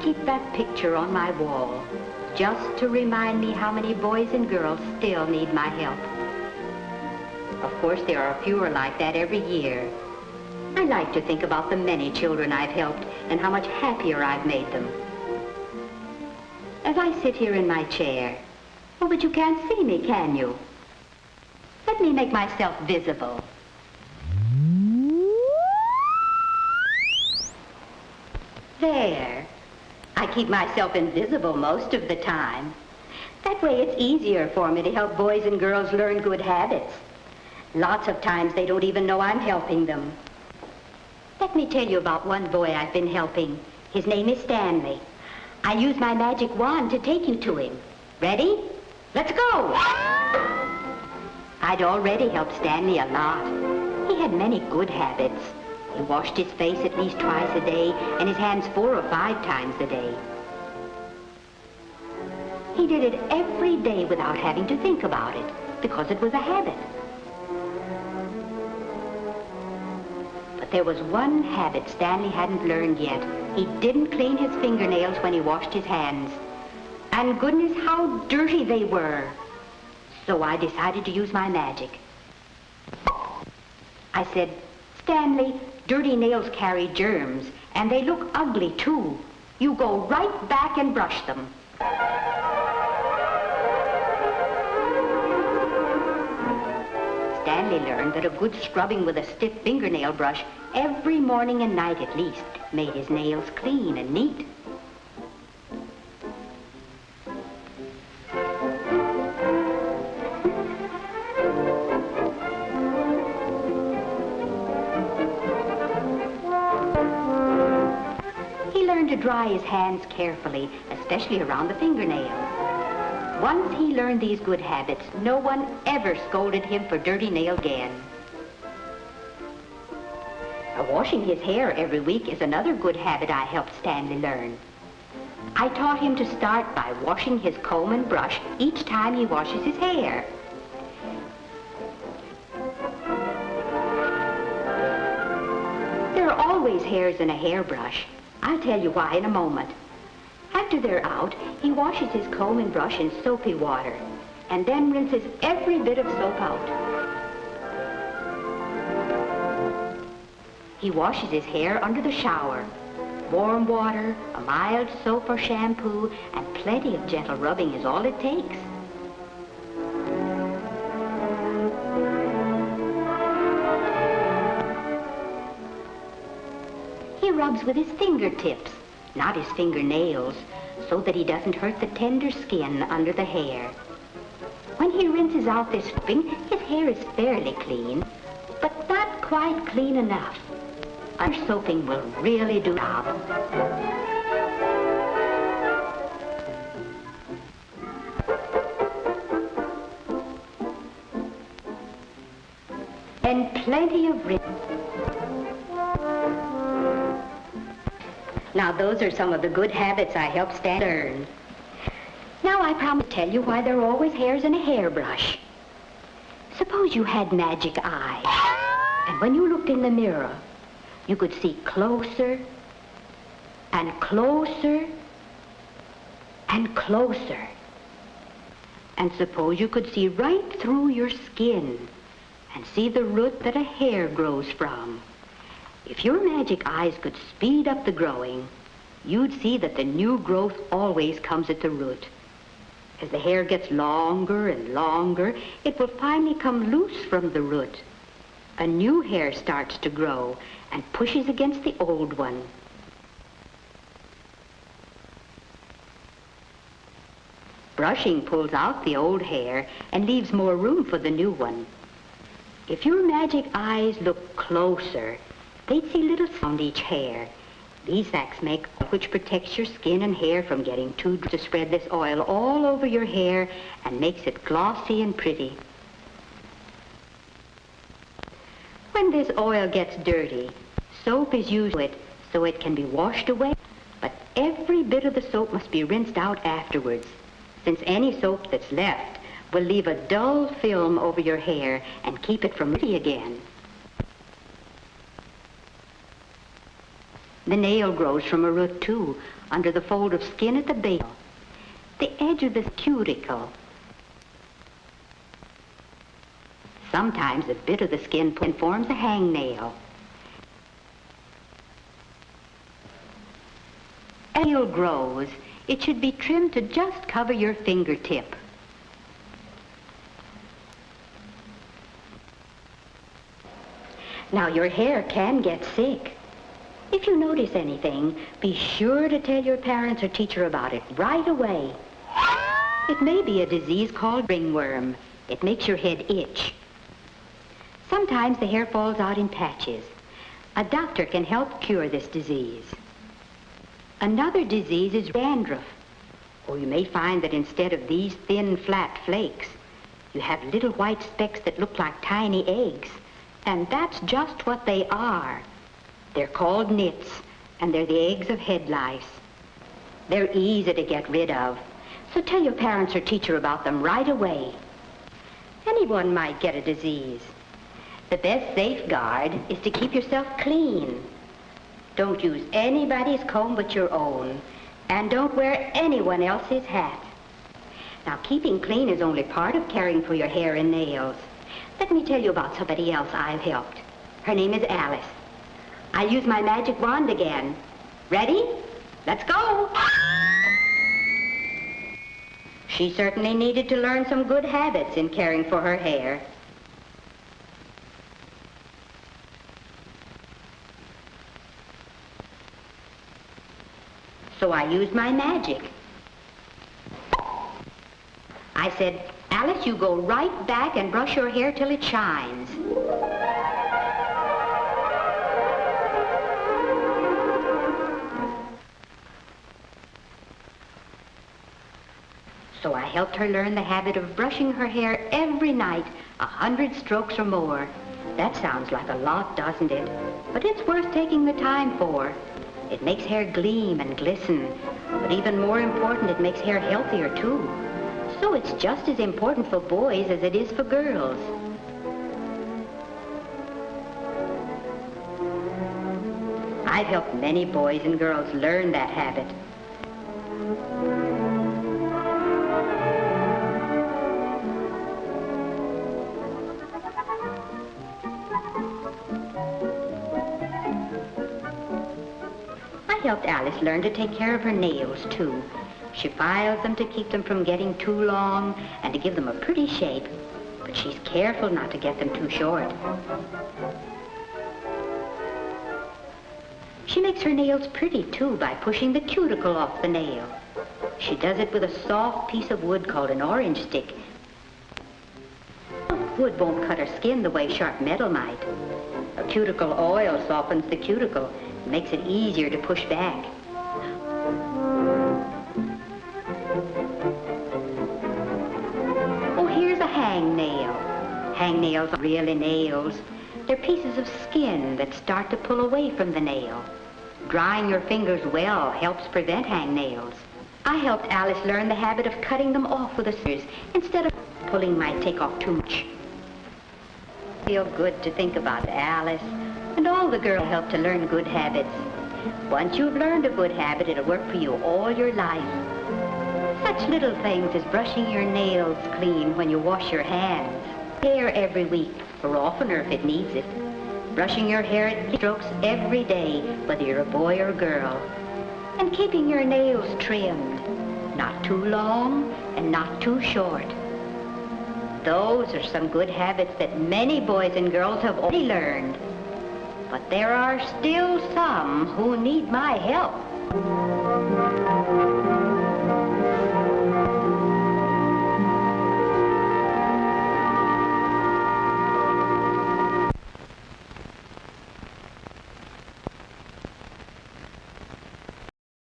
keep that picture on my wall, just to remind me how many boys and girls still need my help. Of course, there are fewer like that every year. I like to think about the many children I've helped and how much happier I've made them. As I sit here in my chair, oh, but you can't see me, can you? Let me make myself visible. There. I keep myself invisible most of the time. That way it's easier for me to help boys and girls learn good habits. Lots of times they don't even know I'm helping them. Let me tell you about one boy I've been helping. His name is Stanley. I use my magic wand to take you to him. Ready? Let's go! I'd already helped Stanley a lot. He had many good habits. He washed his face at least twice a day and his hands 4 or 5 times a day. He did it every day without having to think about it because it was a habit. But there was one habit Stanley hadn't learned yet. He didn't clean his fingernails when he washed his hands. And goodness, how dirty they were. So I decided to use my magic. I said, Stanley, dirty nails carry germs, and they look ugly, too. You go right back and brush them. Stanley learned that a good scrubbing with a stiff fingernail brush every morning and night at least made his nails clean and neat. To dry his hands carefully, especially around the fingernails. Once he learned these good habits, no one ever scolded him for dirty nails again. Washing his hair every week is another good habit I helped Stanley learn. I taught him to start by washing his comb and brush each time he washes his hair. There are always hairs in a hairbrush. I'll tell you why in a moment. After they're out, he washes his comb and brush in soapy water and then rinses every bit of soap out. He washes his hair under the shower. Warm water, a mild soap or shampoo, and plenty of gentle rubbing is all it takes. He rubs with his fingertips, not his fingernails, so that he doesn't hurt the tender skin under the hair. When he rinses out this soaping, his hair is fairly clean, but not quite clean enough. Under soaping will really do the job. And plenty of rinse. Now, those are some of the good habits I helped Stan learn. Now, I promise to tell you why there are always hairs in a hairbrush. Suppose you had magic eyes, and when you looked in the mirror, you could see closer and closer and closer. And suppose you could see right through your skin and see the root that a hair grows from. If your magic eyes could speed up the growing, you'd see that the new growth always comes at the root. As the hair gets longer and longer, it will finally come loose from the root. A new hair starts to grow and pushes against the old one. Brushing pulls out the old hair and leaves more room for the new one. If your magic eyes look closer, they'd see little on each hair. Beeswax make which protects your skin and hair from getting too dry to spread this oil all over your hair and makes it glossy and pretty. When this oil gets dirty, soap is used to it so it can be washed away, but every bit of the soap must be rinsed out afterwards, since any soap that's left will leave a dull film over your hair and keep it from pretty again. The nail grows from a root, too, under the fold of skin at the base. The edge of the cuticle. Sometimes a bit of the skin forms a hangnail. As the nail grows, it should be trimmed to just cover your fingertip. Now, your hair can get sick. If you notice anything, be sure to tell your parents or teacher about it right away. It may be a disease called ringworm. It makes your head itch. Sometimes the hair falls out in patches. A doctor can help cure this disease. Another disease is dandruff. Or you may find that instead of these thin, flat flakes, you have little white specks that look like tiny eggs. And that's just what they are. They're called nits, and they're the eggs of head lice. They're easy to get rid of, so tell your parents or teacher about them right away. Anyone might get a disease. The best safeguard is to keep yourself clean. Don't use anybody's comb but your own, and don't wear anyone else's hat. Now, keeping clean is only part of caring for your hair and nails. Let me tell you about somebody else I've helped. Her name is Alice. I use my magic wand again. Ready? Let's go! She certainly needed to learn some good habits in caring for her hair. So I used my magic. I said, Alice, you go right back and brush your hair till it shines. So I helped her learn the habit of brushing her hair every night, 100 strokes or more. That sounds like a lot, doesn't it? But it's worth taking the time for. It makes hair gleam and glisten. But even more important, it makes hair healthier, too. So it's just as important for boys as it is for girls. I've helped many boys and girls learn that habit. I helped Alice learn to take care of her nails, too. She files them to keep them from getting too long and to give them a pretty shape. But she's careful not to get them too short. She makes her nails pretty, too, by pushing the cuticle off the nail. She does it with a soft piece of wood called an orange stick. Wood won't cut her skin the way sharp metal might. A cuticle oil softens the cuticle and makes it easier to push back. Hangnail. Hangnails are really nails. They're pieces of skin that start to pull away from the nail. Drying your fingers well helps prevent hangnails. I helped Alice learn the habit of cutting them off with a scissors instead of pulling might take off too much. Feel good to think about Alice, and all the girls help to learn good habits. Once you've learned a good habit, it'll work for you all your life. Such little things as brushing your nails clean when you wash your hands, hair every week, or oftener if it needs it, brushing your hair at strokes every day, whether you're a boy or a girl, and keeping your nails trimmed, not too long and not too short. Those are some good habits that many boys and girls have already learned, but there are still some who need my help.